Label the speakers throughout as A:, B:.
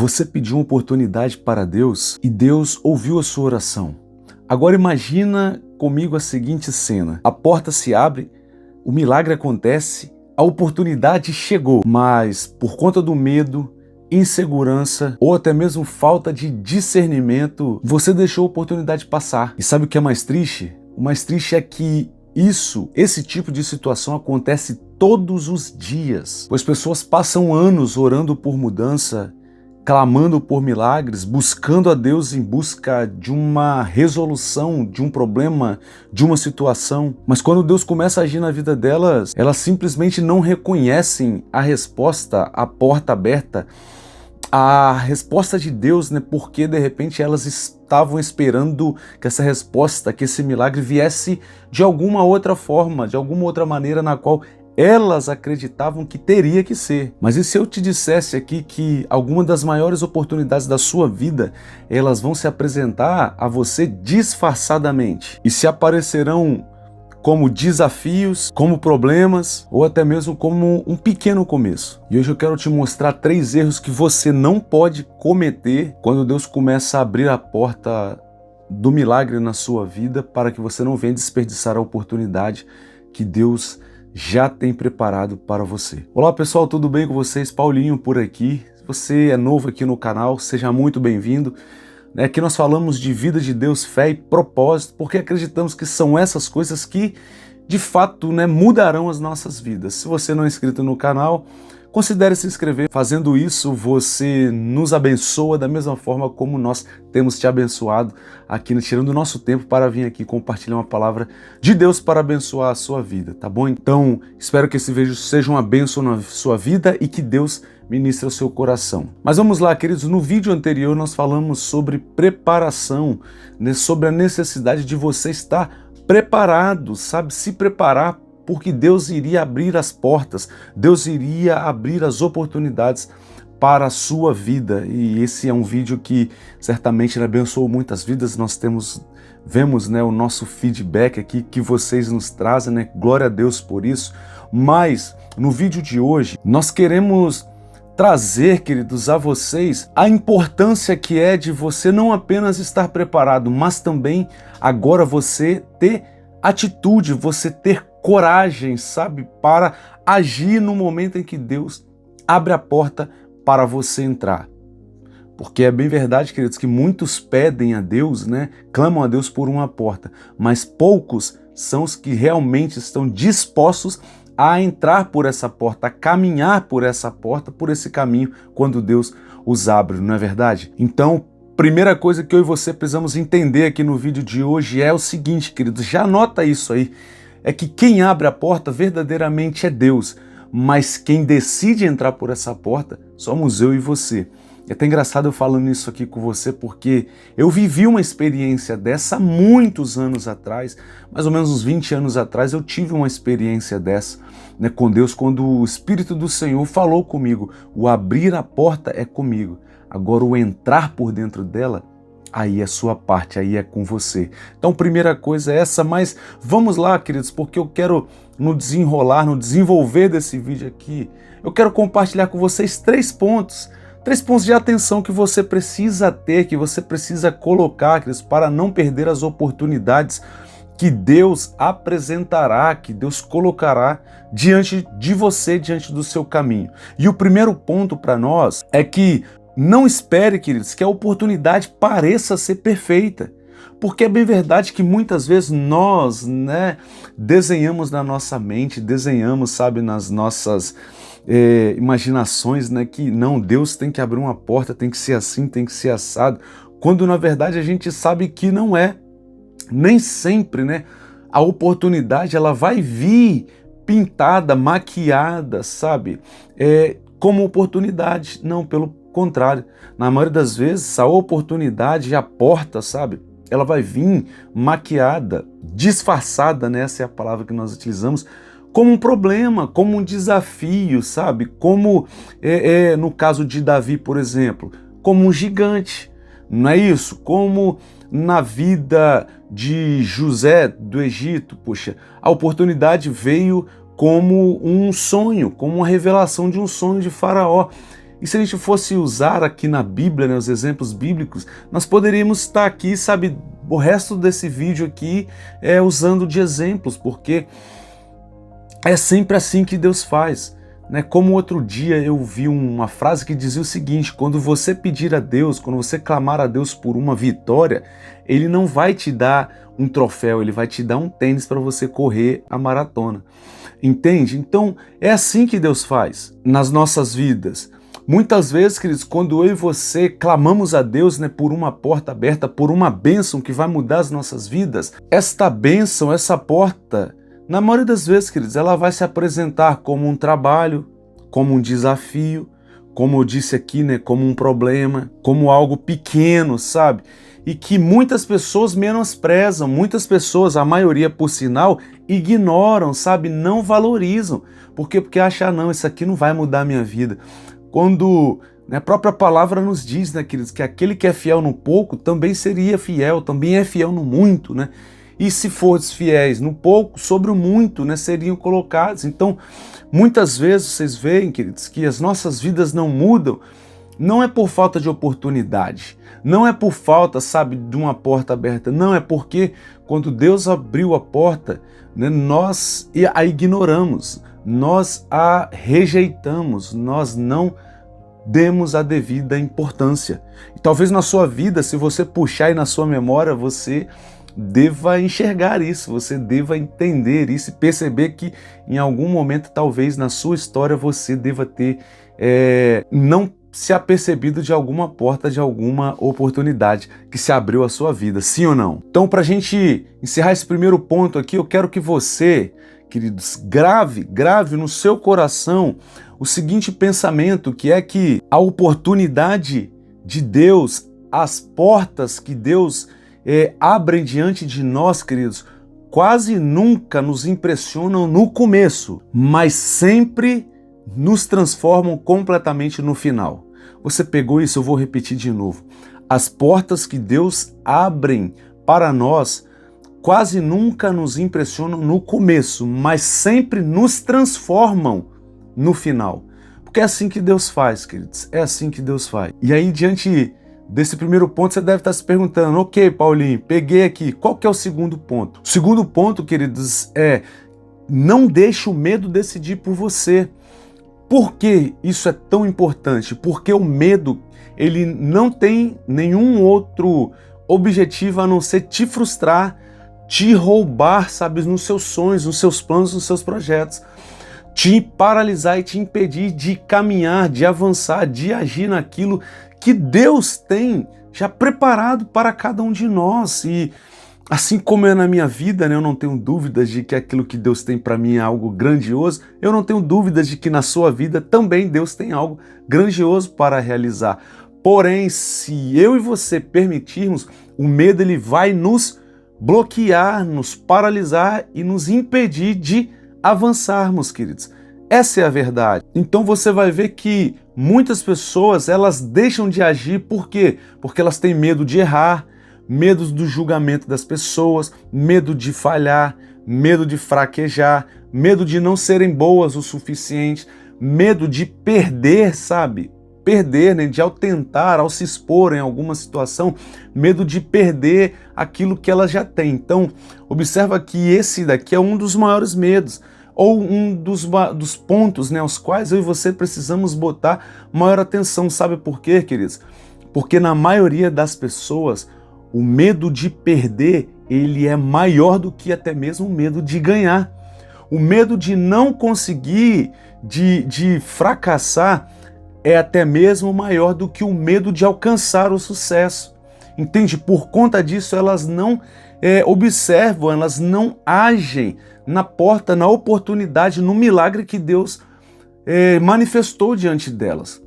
A: Você pediu uma oportunidade para Deus e Deus ouviu a sua oração. Agora imagina comigo a seguinte cena. A porta se abre, o milagre acontece, a oportunidade chegou, mas por conta do medo, insegurança ou até mesmo falta de discernimento, você deixou a oportunidade passar. E sabe o que é mais triste? O mais triste é que esse tipo de situação acontece todos os dias, pois pessoas passam anos orando por mudança, clamando por milagres, buscando a Deus em busca de uma resolução, de um problema, de uma situação. Mas quando Deus começa a agir na vida delas, elas simplesmente não reconhecem a resposta, a porta aberta, a resposta de Deus, né? Porque de repente elas estavam esperando que essa resposta, que esse milagre viesse de alguma outra forma, de alguma outra maneira na qual elas acreditavam que teria que ser. Mas e se eu te dissesse aqui que alguma das maiores oportunidades da sua vida, elas vão se apresentar a você disfarçadamente e se aparecerão como desafios, como problemas ou até mesmo como um pequeno começo. E hoje eu quero te mostrar 3 erros que você não pode cometer quando Deus começa a abrir a porta do milagre na sua vida, para que você não venha desperdiçar a oportunidade que Deus já tem preparado para você. Olá pessoal, tudo bem com vocês? Paulinho por aqui. Se você é novo aqui no canal, seja muito bem-vindo. Aqui nós falamos de vida de Deus, fé e propósito, porque acreditamos que são essas coisas que de fato mudarão as nossas vidas. Se você não é inscrito no canal, considere se inscrever. Fazendo isso, você nos abençoa da mesma forma como nós temos te abençoado aqui, tirando o nosso tempo para vir aqui compartilhar uma palavra de Deus para abençoar a sua vida, tá bom? Então, espero que esse vídeo seja uma bênção na sua vida e que Deus ministre o seu coração. Mas vamos lá, queridos, no vídeo anterior nós falamos sobre preparação, sobre a necessidade de você estar preparado, sabe? Se preparar, porque Deus iria abrir as portas, Deus iria abrir as oportunidades para a sua vida. E esse é um vídeo que certamente abençoou muitas vidas. Nós vemos o nosso feedback aqui que vocês nos trazem, glória a Deus por isso. Mas no vídeo de hoje nós queremos trazer, queridos, a vocês a importância que é de você não apenas estar preparado, mas também agora você ter atitude, você ter coragem, sabe, para agir no momento em que Deus abre a porta para você entrar. Porque é bem verdade, queridos, que muitos pedem a Deus, clamam a Deus por uma porta, mas poucos são os que realmente estão dispostos a entrar por essa porta, a caminhar por essa porta, por esse caminho, quando Deus os abre, não é verdade? Então, primeira coisa que eu e você precisamos entender aqui no vídeo de hoje é o seguinte, queridos, já anota isso aí, é que quem abre a porta verdadeiramente é Deus, mas quem decide entrar por essa porta somos eu e você. É até engraçado eu falando isso aqui com você, porque eu vivi uma experiência dessa há muitos anos atrás, mais ou menos uns 20 anos atrás, eu tive uma experiência dessa com Deus, quando o Espírito do Senhor falou comigo, o abrir a porta é comigo, agora o entrar por dentro dela, aí é sua parte, aí é com você. Então, primeira coisa é essa, mas vamos lá, queridos, porque eu quero no desenvolver desse vídeo aqui, eu quero compartilhar com vocês 3 pontos de atenção que você precisa ter, que você precisa colocar, queridos, para não perder as oportunidades que Deus apresentará, que Deus colocará diante de você, diante do seu caminho. E o primeiro ponto para nós é que não espere, queridos, que a oportunidade pareça ser perfeita, porque é bem verdade que muitas vezes nós, desenhamos na nossa mente, sabe, nas nossas imaginações, que não, Deus tem que abrir uma porta, tem que ser assim, tem que ser assado, quando na verdade a gente sabe que não é. Nem sempre, a oportunidade ela vai vir pintada, maquiada, sabe, como oportunidade, não, pelo contrário, na maioria das vezes a oportunidade, a porta, sabe, ela vai vir maquiada, disfarçada, essa é a palavra que nós utilizamos, como um problema, como um desafio, sabe, como no caso de Davi, por exemplo, como um gigante, não é isso? Como na vida de José do Egito, poxa, a oportunidade veio como um sonho, como uma revelação de um sonho de Faraó. E se a gente fosse usar aqui na Bíblia, né, os exemplos bíblicos, nós poderíamos estar aqui, sabe, o resto desse vídeo aqui usando de exemplos, porque é sempre assim que Deus faz. Né? Como outro dia eu vi uma frase que dizia o seguinte: quando você pedir a Deus, quando você clamar a Deus por uma vitória, Ele não vai te dar um troféu, Ele vai te dar um tênis para você correr a maratona. Entende? Então é assim que Deus faz nas nossas vidas. Muitas vezes, queridos, quando eu e você clamamos a Deus, né, por uma porta aberta, por uma bênção que vai mudar as nossas vidas, esta bênção, essa porta, na maioria das vezes, queridos, ela vai se apresentar como um trabalho, como um desafio, como eu disse aqui, né, como um problema, como algo pequeno, sabe? E que muitas pessoas menosprezam, muitas pessoas, a maioria por sinal, ignoram, sabe? Não valorizam. Por quê? Porque acham, não, isso aqui não vai mudar a minha vida. Quando, né, a própria palavra nos diz, né, queridos, que aquele que é fiel no pouco também seria fiel, também é fiel no muito, né? E se fores fiéis no pouco, sobre o muito, né, seriam colocados. Então, muitas vezes vocês veem, queridos, que as nossas vidas não mudam, não é por falta de oportunidade, não é por falta, sabe, de uma porta aberta, não, é porque quando Deus abriu a porta, né, nós a ignoramos, nós a rejeitamos, nós não demos a devida importância. E talvez na sua vida, se você puxar aí na sua memória, você deva enxergar isso, você deva entender isso e perceber que em algum momento, talvez na sua história, você deva ter não se apercebido de alguma porta, de alguma oportunidade que se abriu à sua vida, sim ou não? Então, para a gente encerrar esse primeiro ponto aqui, eu quero que você, queridos, grave no seu coração o seguinte pensamento, que é que a oportunidade de Deus, as portas que Deus abrem diante de nós, queridos, quase nunca nos impressionam no começo, mas sempre nos transformam completamente no final. Você pegou isso? Eu vou repetir de novo. As portas que Deus abrem para nós quase nunca nos impressionam no começo, mas sempre nos transformam no final. Porque é assim que Deus faz, queridos. É assim que Deus faz. E aí, diante desse primeiro ponto, você deve estar se perguntando: ok, Paulinho, peguei aqui. Qual que é o segundo ponto? O segundo ponto, queridos, é: não deixe o medo decidir por você. Por que isso é tão importante? Porque o medo, ele não tem nenhum outro objetivo a não ser te frustrar, te roubar, sabe, nos seus sonhos, nos seus planos, nos seus projetos. Te paralisar e te impedir de caminhar, de avançar, de agir naquilo que Deus tem já preparado para cada um de nós. E assim como é na minha vida, né, eu não tenho dúvidas de que aquilo que Deus tem para mim é algo grandioso, eu não tenho dúvidas de que na sua vida também Deus tem algo grandioso para realizar. Porém, se eu e você permitirmos, o medo ele vai nos bloquear, nos paralisar e nos impedir de avançarmos, queridos. Essa é a verdade. Então você vai ver que muitas pessoas, elas deixam de agir, por quê? Porque elas têm medo de errar, medo do julgamento das pessoas, medo de falhar, medo de fraquejar, medo de não serem boas o suficiente, medo de perder, sabe? Perder, né? De ao tentar, ao se expor em alguma situação, medo de perder aquilo que elas já têm. Então, observa que esse daqui é um dos maiores medos, ou um dos pontos, né, aos quais eu e você precisamos botar maior atenção. Sabe por quê, queridos? Porque na maioria das pessoas, o medo de perder, ele é maior do que até mesmo o medo de ganhar. O medo de não conseguir, de fracassar, é até mesmo maior do que o medo de alcançar o sucesso. Entende? Por conta disso, elas não observam, elas não agem na porta, na oportunidade, no milagre que Deus manifestou diante delas.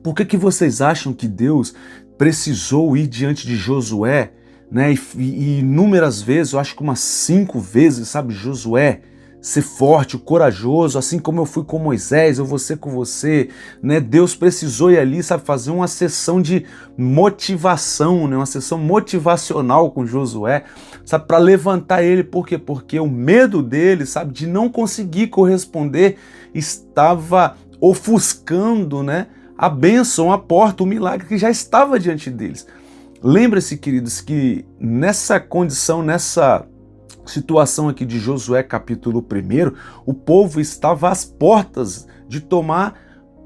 A: Por que vocês acham que Deus precisou ir diante de Josué, né? E inúmeras vezes, eu acho que umas 5 vezes, sabe, Josué, ser forte, corajoso, assim como eu fui com Moisés, eu vou ser com você, né? Deus precisou ir ali, sabe, fazer uma sessão de motivação, né? Uma sessão motivacional com Josué, sabe, para levantar ele. Por quê? Porque o medo dele, sabe, de não conseguir corresponder, estava ofuscando, né, a bênção, a porta, o milagre que já estava diante deles. Lembre-se, queridos, que nessa condição, nessa situação aqui de Josué capítulo 1, o povo estava às portas de tomar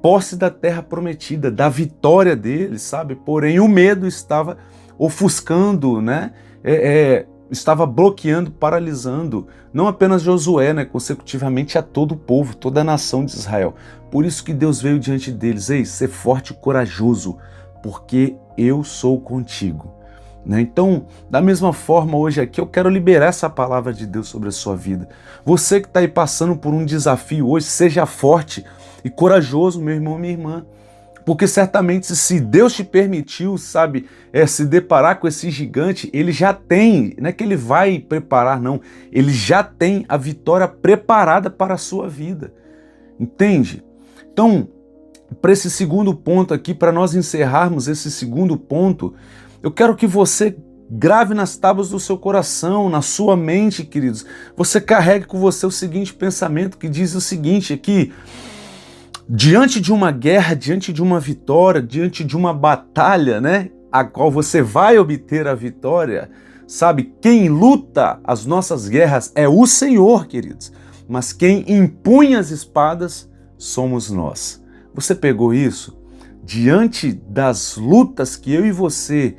A: posse da terra prometida, da vitória deles, sabe? Porém, o medo estava ofuscando, né? Estava bloqueando, paralisando, não apenas Josué, né? Consecutivamente a todo o povo, toda a nação de Israel. Por isso que Deus veio diante deles: ei, ser forte e corajoso, porque eu sou contigo. Né? Então, da mesma forma, hoje aqui eu quero liberar essa palavra de Deus sobre a sua vida. Você que está aí passando por um desafio hoje, seja forte e corajoso, meu irmão, minha irmã. Porque certamente se Deus te permitiu, sabe, se deparar com esse gigante, ele já tem, não é que ele vai preparar, não, ele já tem a vitória preparada para a sua vida. Entende? Então, para esse segundo ponto aqui, para nós encerrarmos esse segundo ponto, eu quero que você grave nas tábuas do seu coração, na sua mente, queridos. Você carregue com você o seguinte pensamento que diz o seguinte aqui: diante de uma guerra, diante de uma vitória, diante de uma batalha, né, a qual você vai obter a vitória, sabe, quem luta as nossas guerras é o Senhor, queridos, mas quem empunha as espadas somos nós. Você pegou isso? Diante das lutas que eu e você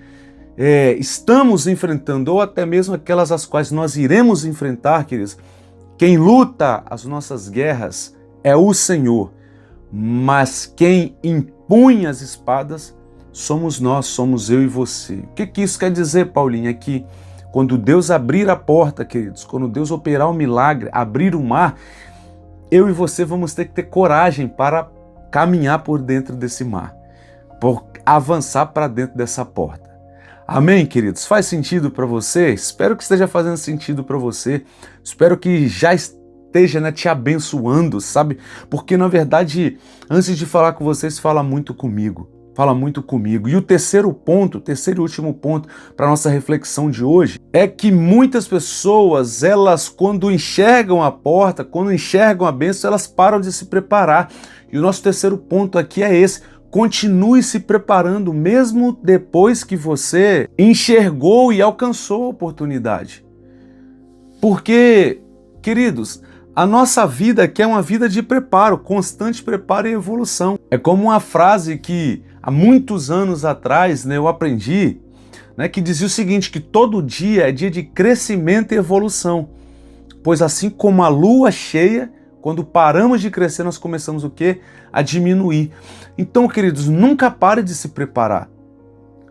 A: estamos enfrentando, ou até mesmo aquelas as quais nós iremos enfrentar, queridos, quem luta as nossas guerras é o Senhor, mas quem impunha as espadas somos nós, somos eu e você. O que isso quer dizer, Paulinho? É que quando Deus abrir a porta, queridos, quando Deus operar o milagre, abrir o mar, eu e você vamos ter que ter coragem para caminhar por dentro desse mar, por avançar para dentro dessa porta. Amém, queridos? Faz sentido para você? Espero que esteja fazendo sentido para você. Espero que já esteja, né, te abençoando, sabe? Porque, na verdade, antes de falar com vocês, fala muito comigo. Fala muito comigo. E o terceiro ponto, o terceiro e último ponto para nossa reflexão de hoje é que muitas pessoas, elas quando enxergam a porta, quando enxergam a bênção, elas param de se preparar. E o nosso terceiro ponto aqui é esse: continue se preparando mesmo depois que você enxergou e alcançou a oportunidade. Porque, queridos, a nossa vida aqui é uma vida de preparo, constante preparo e evolução. É como uma frase que há muitos anos atrás, né, eu aprendi, né, que dizia o seguinte, que todo dia é dia de crescimento e evolução. Pois assim como a lua cheia, quando paramos de crescer, nós começamos o quê? A diminuir. Então, queridos, nunca pare de se preparar.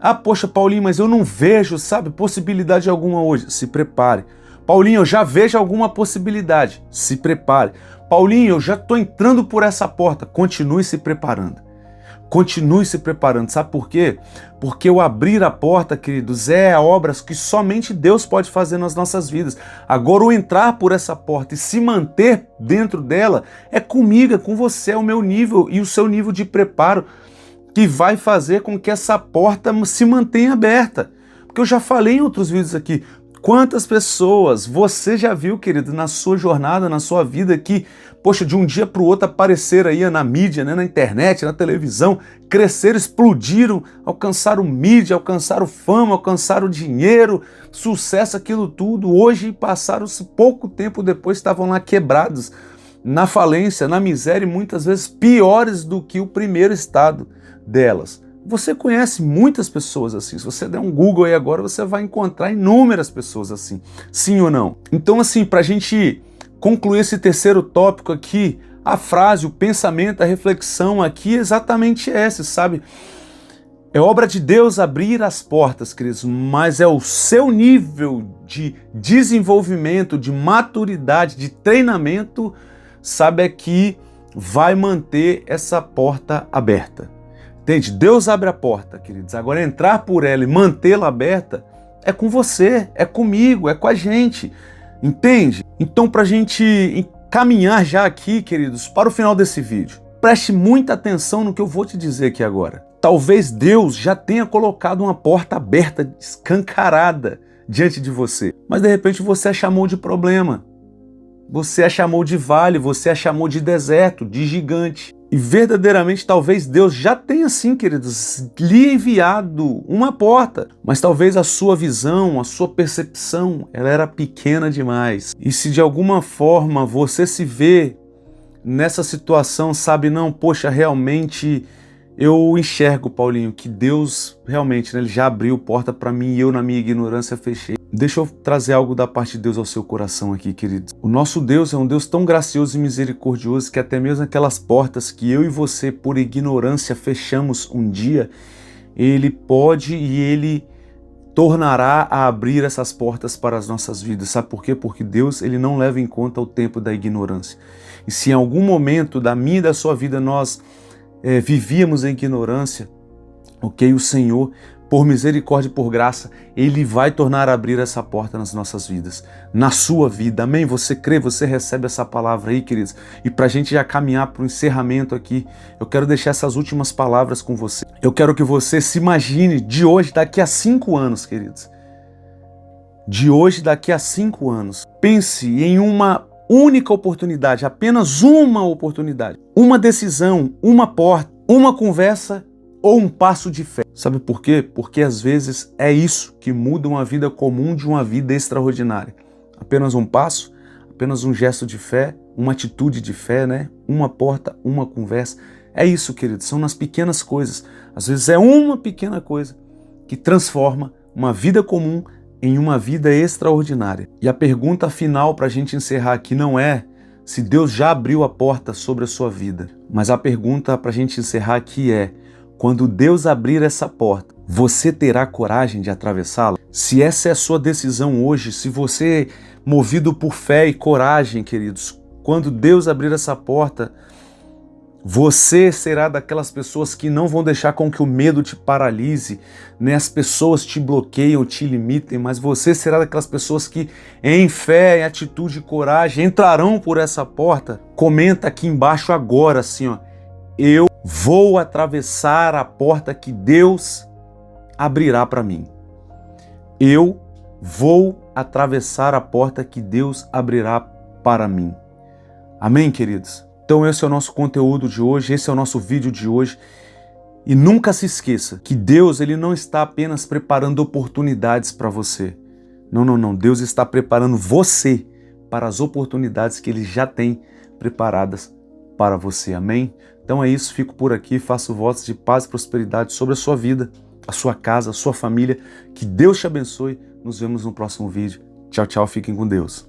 A: Ah, poxa, Paulinho, mas eu não vejo, sabe, possibilidade alguma hoje. Se prepare. Paulinho, eu já vejo alguma possibilidade. Se prepare. Paulinho, eu já estou entrando por essa porta. Continue se preparando. Continue se preparando. Sabe por quê? Porque o abrir a porta, queridos, é a obra que somente Deus pode fazer nas nossas vidas. Agora, o entrar por essa porta e se manter dentro dela é comigo, é com você, é o meu nível e o seu nível de preparo que vai fazer com que essa porta se mantenha aberta. Porque eu já falei em outros vídeos aqui, quantas pessoas você já viu, querido, na sua jornada, na sua vida que, poxa, de um dia para o outro apareceram aí na mídia, né, na internet, na televisão, cresceram, explodiram, alcançaram mídia, alcançaram fama, alcançaram dinheiro, sucesso, aquilo tudo. Hoje passaram-se pouco tempo depois, estavam lá quebrados, na falência, na miséria e muitas vezes piores do que o primeiro estado delas. Você conhece muitas pessoas assim. Se você der um Google aí agora, você vai encontrar inúmeras pessoas assim. Sim ou não? Então, assim, para a gente concluir esse terceiro tópico aqui, a frase, o pensamento, a reflexão aqui é exatamente essa, sabe? É obra de Deus abrir as portas, queridos, mas é o seu nível de desenvolvimento, de maturidade, de treinamento, sabe, é que vai manter essa porta aberta. Entende? Deus abre a porta, queridos. Agora, entrar por ela e mantê-la aberta é com você, é comigo, é com a gente. Entende? Então, para a gente encaminhar já aqui, queridos, para o final desse vídeo, preste muita atenção no que eu vou te dizer aqui agora. Talvez Deus já tenha colocado uma porta aberta, escancarada diante de você, mas de repente você a chamou de problema. Você a chamou de vale, você a chamou de deserto, de gigante. E verdadeiramente, talvez Deus já tenha, sim, queridos, lhe enviado uma porta. Mas talvez a sua visão, a sua percepção, ela era pequena demais. E se de alguma forma você se vê nessa situação, sabe, não, poxa, realmente eu enxergo, Paulinho, que Deus realmente, né, ele já abriu porta para mim e eu na minha ignorância fechei. Deixa eu trazer algo da parte de Deus ao seu coração aqui, queridos. O nosso Deus é um Deus tão gracioso e misericordioso que até mesmo aquelas portas que eu e você, por ignorância, fechamos um dia, Ele pode e Ele tornará a abrir essas portas para as nossas vidas. Sabe por quê? Porque Deus, ele não leva em conta o tempo da ignorância. E se em algum momento da minha e da sua vida nós vivíamos em ignorância, ok, o Senhor, por misericórdia e por graça, Ele vai tornar a abrir essa porta nas nossas vidas, na sua vida, amém? Você crê, você recebe essa palavra aí, queridos? E para a gente já caminhar para o encerramento aqui, eu quero deixar essas últimas palavras com você. Eu quero que você se imagine de hoje, daqui a 5 anos, queridos. De hoje, daqui a 5 anos. Pense em uma única oportunidade, apenas uma oportunidade, uma decisão, uma porta, uma conversa ou um passo de fé. Sabe por quê? Porque às vezes é isso que muda uma vida comum de uma vida extraordinária. Apenas um passo, apenas um gesto de fé, uma atitude de fé, né? Uma porta, uma conversa. É isso, queridos, são nas pequenas coisas. Às vezes é uma pequena coisa que transforma uma vida comum em uma vida extraordinária. E a pergunta final para a gente encerrar aqui não é se Deus já abriu a porta sobre a sua vida, mas a pergunta para a gente encerrar aqui é: quando Deus abrir essa porta, você terá coragem de atravessá-la? Se essa é a sua decisão hoje, se você, movido por fé e coragem, queridos, quando Deus abrir essa porta, você será daquelas pessoas que não vão deixar com que o medo te paralise, né? As pessoas te bloqueiam, te limitem, mas você será daquelas pessoas que, em fé, em atitude e coragem, entrarão por essa porta. Comenta aqui embaixo agora, assim, ó: eu vou atravessar a porta que Deus abrirá para mim. Eu vou atravessar a porta que Deus abrirá para mim. Amém, queridos? Então esse é o nosso conteúdo de hoje, esse é o nosso vídeo de hoje. E nunca se esqueça que Deus, ele não está apenas preparando oportunidades para você. Não, não, não. Deus está preparando você para as oportunidades que Ele já tem preparadas para você. Amém? Então é isso, fico por aqui, faço votos de paz e prosperidade sobre a sua vida, a sua casa, a sua família. Que Deus te abençoe. Nos vemos no próximo vídeo. Tchau, tchau, fiquem com Deus.